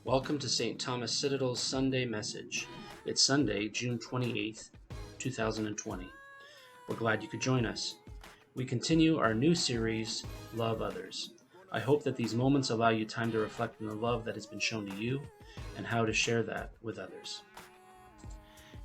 Welcome to St. Thomas Citadel's Sunday Message. It's Sunday, June 28th, 2020. We're glad you could join us. We continue our new series, Love Others. I hope that these moments allow you time to reflect on the love that has been shown to you and how to share that with others.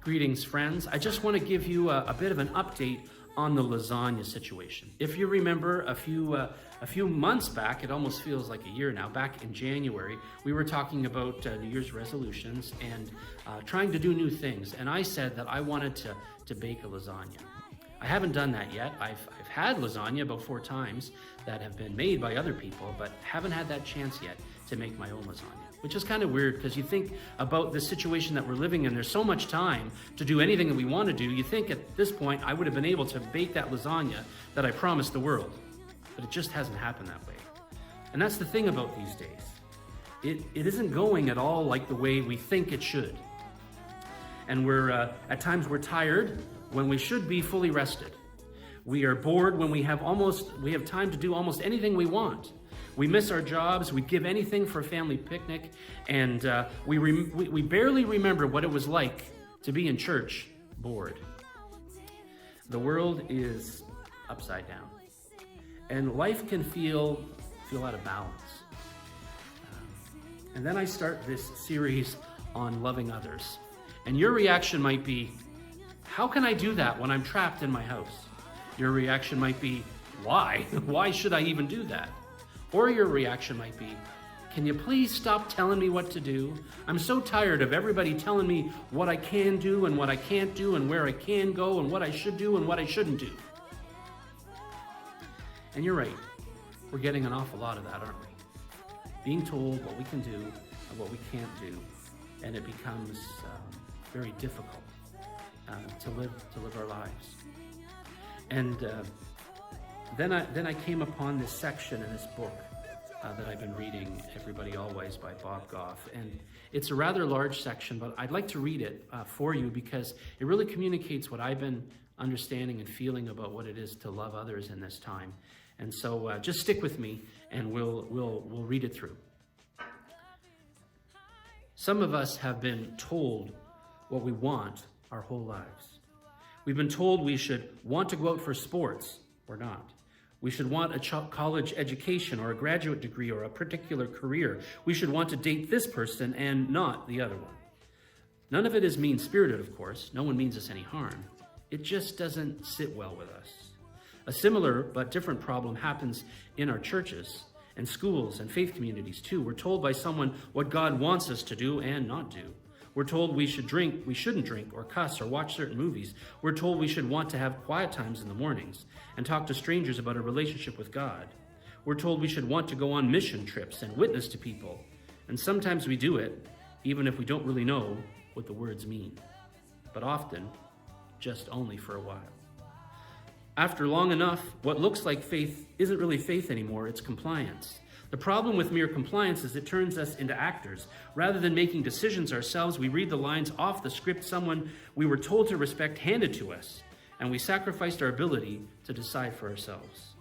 Greetings, friends. I just want to give you a bit of an update on the lasagna situation. If you remember a few months back, it almost feels like a year now, back in January, we were talking about New Year's resolutions and trying to do new things. And I said that I wanted to bake a lasagna. I haven't done that yet. I've had lasagna about 4 times that have been made by other people, but haven't had that chance yet to make my own lasagna, which is kind of weird because you think about the situation that we're living in. There's so much time to do anything that we want to do. You think at this point I would have been able to bake that lasagna that I promised the world, but it just hasn't happened that way. And that's the thing about these days. It isn't going at all like the way we think it should. And at times we're tired when we should be fully rested. We are bored when we have time to do almost anything we want. We miss our jobs, we give anything for a family picnic, and we barely remember what it was like to be in church bored. The world is upside down, and life can feel out of balance. And then I start this series on loving others. And your reaction might be, how can I do that when I'm trapped in my house? Your reaction might be, why? Why should I even do that? Or your reaction might be, can you please stop telling me what to do? I'm so tired of everybody telling me what I can do and what I can't do and where I can go and what I should do and what I shouldn't do. And you're right, we're getting an awful lot of that, aren't we? Being told what we can do and what we can't do, and it becomes very difficult to live our lives. And then I came upon this section in this book that I've been reading, Everybody Always by Bob Goff. And it's a rather large section, but I'd like to read it for you because it really communicates what I've been understanding and feeling about what it is to love others in this time. And so just stick with me and we'll read it through. Some of us have been told what we want our whole lives. We've been told we should want to go out for sports or not. We should want a college education or a graduate degree or a particular career. We should want to date this person and not the other one. None of it is mean-spirited, of course. No one means us any harm. It just doesn't sit well with us. A similar but different problem happens in our churches and schools and faith communities too. We're told by someone what God wants us to do and not do. We're told we shouldn't drink or cuss or watch certain movies. We're told we should want to have quiet times in the mornings and talk to strangers about a relationship with God. We're told we should want to go on mission trips and witness to people. And sometimes we do it, even if we don't really know what the words mean. But often, just only for a while. After long enough, what looks like faith isn't really faith anymore, it's compliance. The problem with mere compliance is it turns us into actors. Rather than making decisions ourselves, we read the lines off the script someone we were told to respect handed to us, and we sacrificed our ability to decide for ourselves.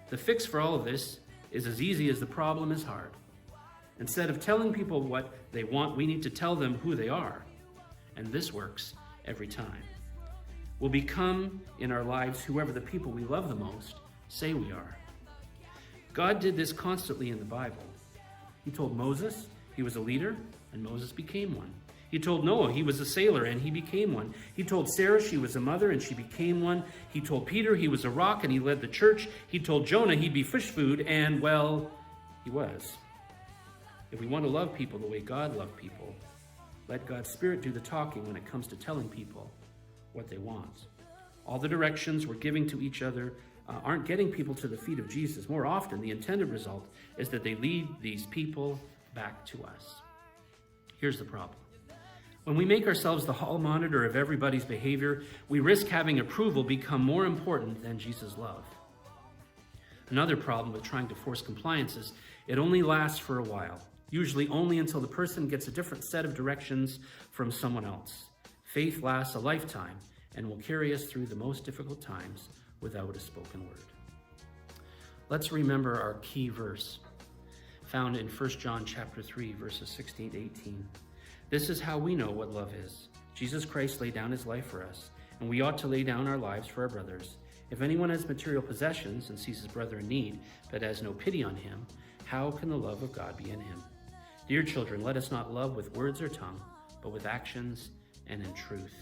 The fix for all of this is as easy as the problem is hard. Instead of telling people what they want, we need to tell them who they are. And this works every time. We'll become in our lives whoever the people we love the most say we are. God did this constantly in the Bible. He told Moses he was a leader, and Moses became one. He told Noah he was a sailor, and he became one. He told Sarah she was a mother, and she became one. He told Peter he was a rock, and he led the church. He told Jonah he'd be fish food, and, well, he was. If we want to love people the way God loved people, let God's Spirit do the talking when it comes to telling people what they want. All the directions we're giving to each other aren't getting people to the feet of Jesus. More often, the intended result is that they lead these people back to us. Here's the problem. When we make ourselves the hall monitor of everybody's behavior, we risk having approval become more important than Jesus' love. Another problem with trying to force compliance is it only lasts for a while, usually only until the person gets a different set of directions from someone else. Faith lasts a lifetime and will carry us through the most difficult times without a spoken word. Let's remember our key verse. found in 1 John chapter 3, verses 16 to 18. This is how we know what love is. Jesus Christ laid down his life for us, and we ought to lay down our lives for our brothers. If anyone has material possessions and sees his brother in need, but has no pity on him, how can the love of God be in him? Dear children, let us not love with words or tongue, but with actions and in truth.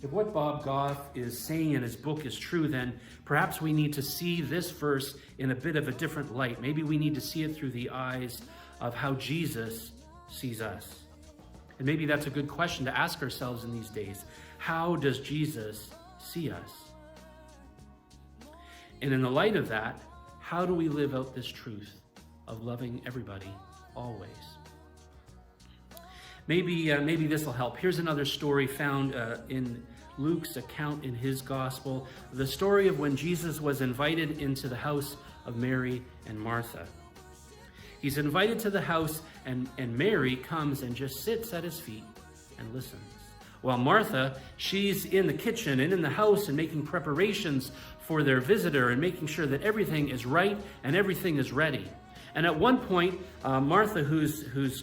If what Bob Goff is saying in his book is true, then perhaps we need to see this verse in a bit of a different light. Maybe we need to see it through the eyes of how Jesus sees us. And maybe that's a good question to ask ourselves in these days. How does Jesus see us? And in the light of that, how do we live out this truth of loving everybody always? Maybe this will help. Here's another story found in Luke's account in his gospel, the story of when Jesus was invited into the house of Mary and Martha. He's invited to the house, and Mary comes and just sits at his feet and listens. While Martha, she's in the kitchen and in the house and making preparations for their visitor and making sure that everything is right and everything is ready. And at one point, Martha, who's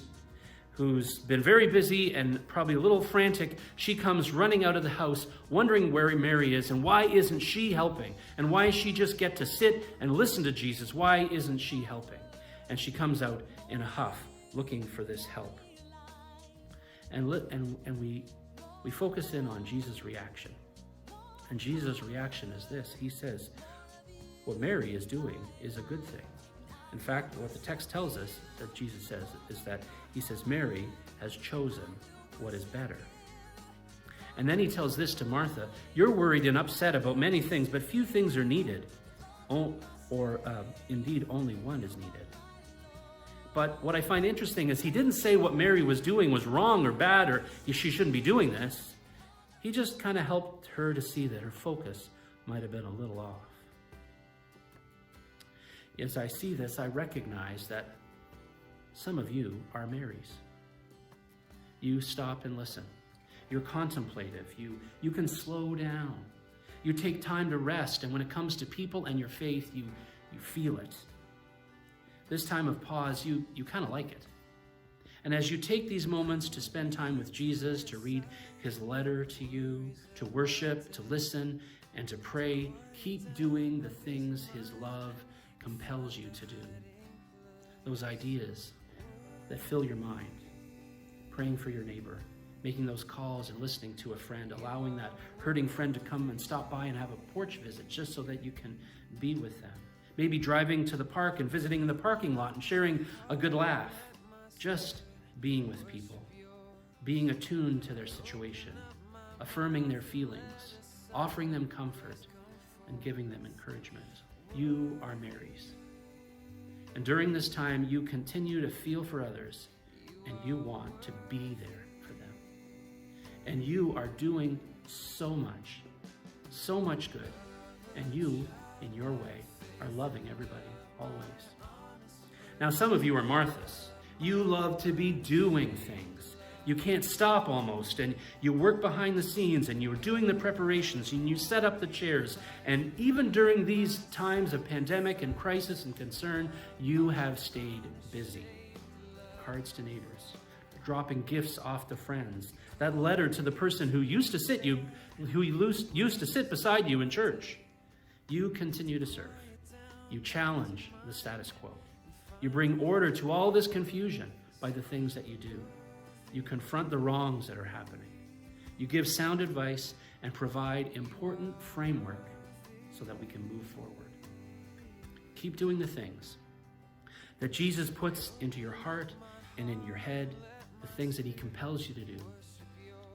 been very busy and probably a little frantic, she comes running out of the house wondering where Mary is and why isn't she helping? And why does she just get to sit and listen to Jesus? Why isn't she helping? And she comes out in a huff looking for this help. And we focus in on Jesus' reaction. And Jesus' reaction is this. He says, what Mary is doing is a good thing. In fact, what the text tells us that Jesus says is that he says, Mary has chosen what is better. And then he tells this to Martha, you're worried and upset about many things, but few things are needed. Indeed, only one is needed. But what I find interesting is he didn't say what Mary was doing was wrong or bad or she shouldn't be doing this. He just kind of helped her to see that her focus might have been a little off. As I see this, I recognize that some of you are Marys. You stop and listen. You're contemplative. You can slow down. You take time to rest, and when it comes to people and your faith, you feel it. This time of pause, you kind of like it. And as you take these moments to spend time with Jesus, to read his letter to you, to worship, to listen, and to pray, keep doing the things his love compels you to do. Those ideas that fill your mind, praying for your neighbor, making those calls and listening to a friend, allowing that hurting friend to come and stop by and have a porch visit just so that you can be with them. Maybe driving to the park and visiting in the parking lot and sharing a good laugh. Just being with people, being attuned to their situation, affirming their feelings, offering them comfort, and giving them encouragement. You are Marys. And during this time, you continue to feel for others, and you want to be there for them. And you are doing so much good. And you, in your way, are loving everybody, always. Now, some of you are Marthas. You love to be doing things. You can't stop almost, and you work behind the scenes, and you're doing the preparations, and you set up the chairs. And even during these times of pandemic and crisis and concern, you have stayed busy. Cards to neighbors, dropping gifts off to friends, that letter to the person who used to sit beside you in church. You continue to serve. You challenge the status quo. You bring order to all this confusion by the things that you do. You confront the wrongs that are happening. You give sound advice and provide important framework so that we can move forward. Keep doing the things that Jesus puts into your heart and in your head, the things that he compels you to do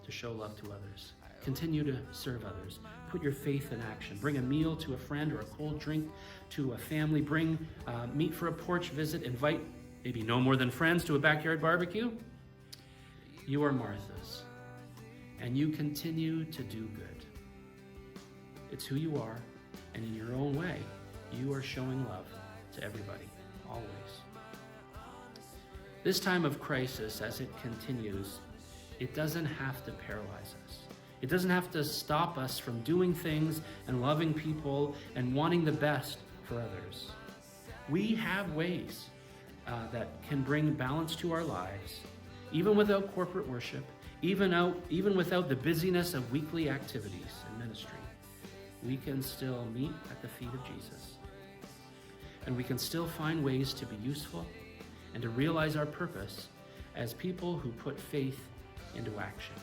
to show love to others. Continue to serve others. Put your faith in action. Bring a meal to a friend or a cold drink to a family. Bring meat for a porch visit. Invite maybe no more than friends to a backyard barbecue. You are Marthas, and you continue to do good. It's who you are, and in your own way, you are showing love to everybody, always. This time of crisis, as it continues, it doesn't have to paralyze us. It doesn't have to stop us from doing things and loving people and wanting the best for others. We have ways that can bring balance to our lives, even without corporate worship, even without the busyness of weekly activities and ministry. We can still meet at the feet of Jesus. And we can still find ways to be useful and to realize our purpose as people who put faith into action.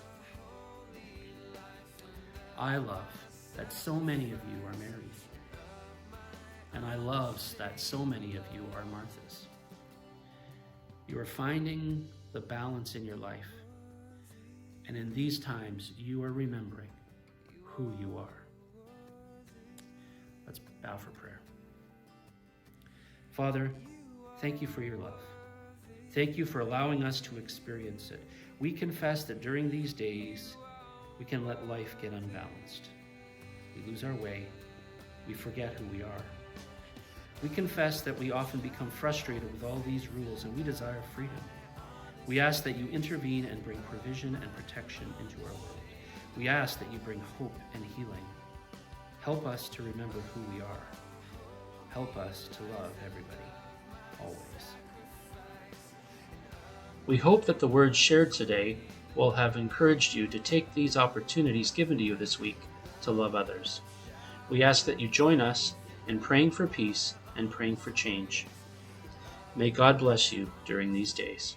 I love that so many of you are Marys. And I love that so many of you are Marthas. You are finding the balance in your life. And in these times, you are remembering who you are. Let's bow for prayer. Father, thank you for your love. Thank you for allowing us to experience it. We confess that during these days, we can let life get unbalanced. We lose our way. We forget who we are. We confess that we often become frustrated with all these rules and we desire freedom. We ask that you intervene and bring provision and protection into our world. We ask that you bring hope and healing. Help us to remember who we are. Help us to love everybody, always. We hope that the words shared today will have encouraged you to take these opportunities given to you this week to love others. We ask that you join us in praying for peace and praying for change. May God bless you during these days.